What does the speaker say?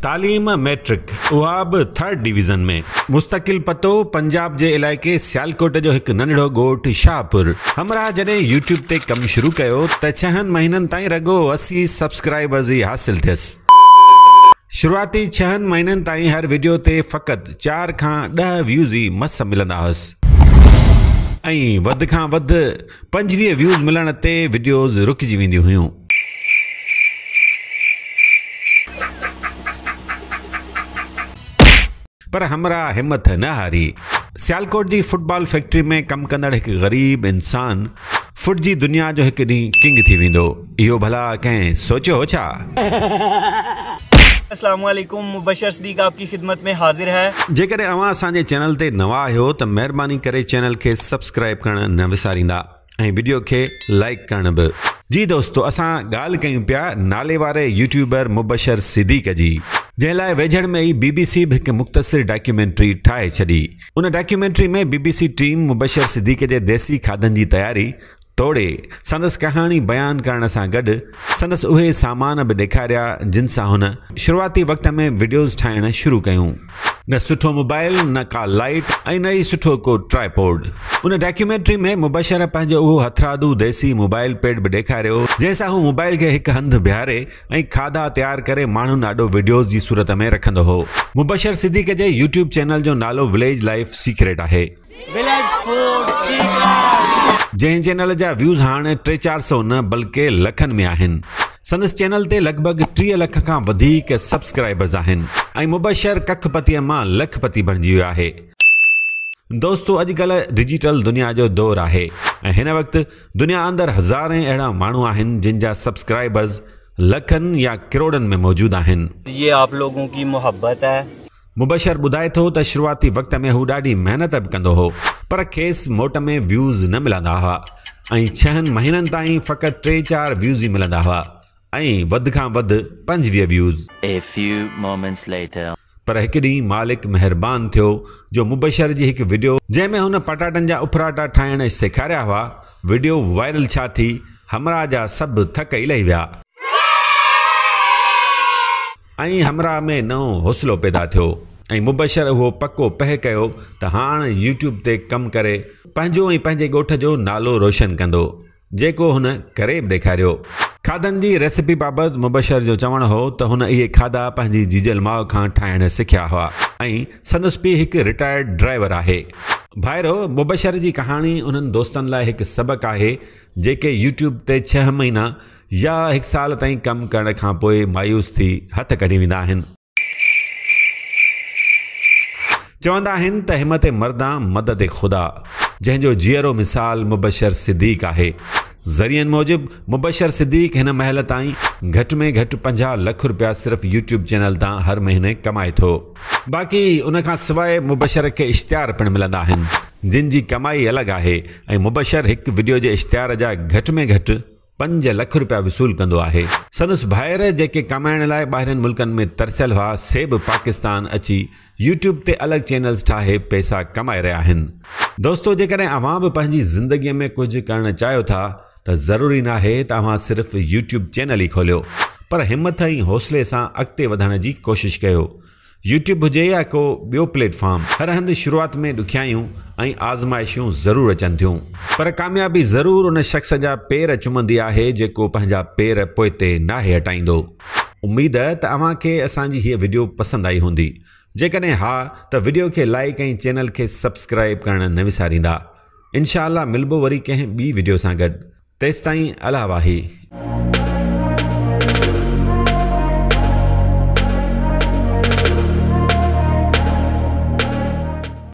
तालीम मैट्रिक उहा बि 3rd डिवीज़न में। मुस्तकिल पतो पंजाब जे इलाइक़े सियालकोट जो हिकु नंढड़ो ॻोठु शाहपुर। हमरा जॾहिं यूट्यूब ते कमु शुरू कयो त 6 महीननि ताईं रुॻो 80 सब्सक्राइबर्स ई हासिल थियसि। शुरूआती 6 महीननि ताईं हर वीडियो ते फ़क़ति 4 खां 10 व्यूज़ ई मस मिलंदा हुअसि ऐं वधि खां वधि 25 व्यूज़ मिलण ते वीडियोज़ रुकिजी वेंदियूं हुयूं। पर हमरा हिम्मत न हारी। सियालकोट जी फुटबॉल फैक्ट्री में कमु कंदड़ हिकु ग़रीब इंसान फुट जी दुनिया जो हिकु ॾींहुं किंग थी वेंदो। इहो भला कंहिं सोचियो हो छा? अस्सलामुअलैकुम, मुबशर सिद्दीक आपकी खिदमत में हाजिर है। जेकॾहिं अवां असांजे चैनल ते नवां आहियो त महिरबानी करे चैनल खे सब्सक्राइब करणु न विसारींदा ऐं वीडियो खे लाइक करणु बि। जी दोस्तो, असां ॻाल्हि कयूं पिया नाले वारे यूट्यूबर मुबशर सिद्दीक जी, जंहिं लाइ वेझड़ में ई BBC बि हिकु मुख़्तसिर डॉक्यूमेंट्री ठाहे छॾी। उन डॉक्यूमेंट्री में BBC टीम मुबशर सिद्दीक जे देसी खाधनि जी तयारी तोड़े संदसि कहाणी बयानु करण सां गॾु संदसि उहे सामान बि ॾेखारिया जिन सां हुन शुरूआती वक़्त में वीडियोज़ ठाहिण शुरू कयूं। न सुठो मोबाइल, न का लाइट ऐं न ई सुठो को ट्राइपॉड। उन डॉक्यूमेंट्री में मुबशर पंहिंजो उहो हथरादू देसी मोबाइल पेड बि ॾेखारियो जंहिंसां हू मोबाइल खे हिकु हंधि बीहारे ऐं खाधा तयारु करे माण्हुनि ॾाढो वीडियोज़ जी सूरत में रखंदो हो। मुबशर सिद्दीक जे यूट्यूब चैनल जो नालो विलेज लाइफ सीक्रेट आहे। जंहिं चैनल जा व्यूज़ हाणे 300-400 न बल्कि लखनि में आहिनि। संदसि चैनल ते लॻभॻि 30 लख खां वधीक सब्सक्राइबर्स आहिनि ऐं मुबशर कखपतीअ मां लखपती बणिजी वियो आहे। दोस्तो, अॼुकल्ह डिजिटल दुनिया जो दौरु आहे ऐं हिन वक़्तु दुनिया अंदरि हज़ारें अहिड़ा माण्हू आहिनि जिन जा सब्सक्राइबर्स लखनि या करोड़नि में मौजूदु आहिनि। ये आप लोगों की मोहब्बत है। मुबशर ॿुधाए थो त शुरूआती वक़्त में हू ॾाढी महिनत बि कंदो हो, पर खेसि मोट में व्यूज़ न मिलंदा हुआ ऐं 6 महीननि ताईं फ़क़ति 3-4 व्यूज़ ई मिलंदा हुआ ऐं वधि खां वधि 25 व्यूज़। पर हिकु ॾींहुं मालिक महिरबान थियो जो मुबशर जी हिकु वीडियो जंहिं में हुन पटाटनि जा उफराटा ठाहिण सेखारिया हुआ, वीडियो वायरल छा थी, हमरा जा सभु थक ई लही विया ऐं हमरा में नओं हौसलो पैदा थियो ऐं मुबशर उहो पको पह कयो त हाणे यूट्यूब ते कमु करे पंहिंजो ऐं पंहिंजे ॻोठ जो नालो रोशन कंदो, जेको हुन करे बि ॾेखारियो। खाधनि जी रेसिपी बाबति मुबशर जो चवणु हो त हुन इहे खाधा पंहिंजी जीजल माउ खां ठाहिण सिखिया हुआ ऐं संदसि पीउ हिकु रिटायर्ड ड्राइवर आहे। भाइरो, मुबशर जी कहाणी उन्हनि दोस्तनि लाइ हिकु सबक़ु आहे जेके यूट्यूब ते 6 महीना या 1 साल ताईं कमु करण खां पोइ मायूस थी हथ कढी वेंदा आहिनि। चवंदा आहिनि त हिम्मत मर्दा मदद ख़ुदा, जंहिंजो जीअरो मिसाल मुबशर सिद्दीक आहे। ज़रियनि मूजिबि मुबशर सिद्दीक हिन महिल ताईं घटि में घटि 50 लख रुपया सिर्फ़ु यूट्यूब चैनल तां हर महीने कमाए थो। बाक़ी उन खां सवाइ मुबशर खे इश्तिहार पिणु मिलंदा आहिनि जिन जी कमाई अलॻि आहे ऐं मुबशर हिकु वीडियो जे इश्तिहार जा घटि में घटि 5 लख रुपया वसूल कंदो आहे। संदसि भाइर जेके कमाइण लाइ ॿाहिरनि मुल्कनि में तरसियल हुआ से बि पाकिस्तान अची यूट्यूब ते अलॻि चैनल्स ठाहे पैसा कमाए रहिया आहिनि। दोस्तो, जेकॾहिं अव्हां बि पंहिंजी ज़िंदगीअ में कुझु करणु चाहियो था त ज़रूरी न आहे त अव्हां सिर्फ़ु यूट्यूब चैनल ई खोलियो, पर हिम्मत ऐं हौसले सां अॻिते वधण जी कोशिशि कयो। यूट्यूब हुजे या को ॿियो प्लेटफॉर्म, हर हंधि शुरूआति में ॾुखियायूं ऐं आज़माइशूं ज़रूरु अचनि थियूं, पर कामयाबी ज़रूरु उन शख़्स जा पेर चुमंदी आहे जेको पंहिंजा पेर पोइते नाहे हटाईंदो। उमेद त अव्हांखे असांजी हीअ वीडियो पसंदि आई हूंदी। जेकॾहिं हा त वीडियो खे लाइक ऐं चैनल खे सब्सक्राइब करणु न विसारींदा। इंशाअल्लाह मिलबो वरी कंहिं ॿी वीडियो सां गॾु। तेसिताईं अला वाही।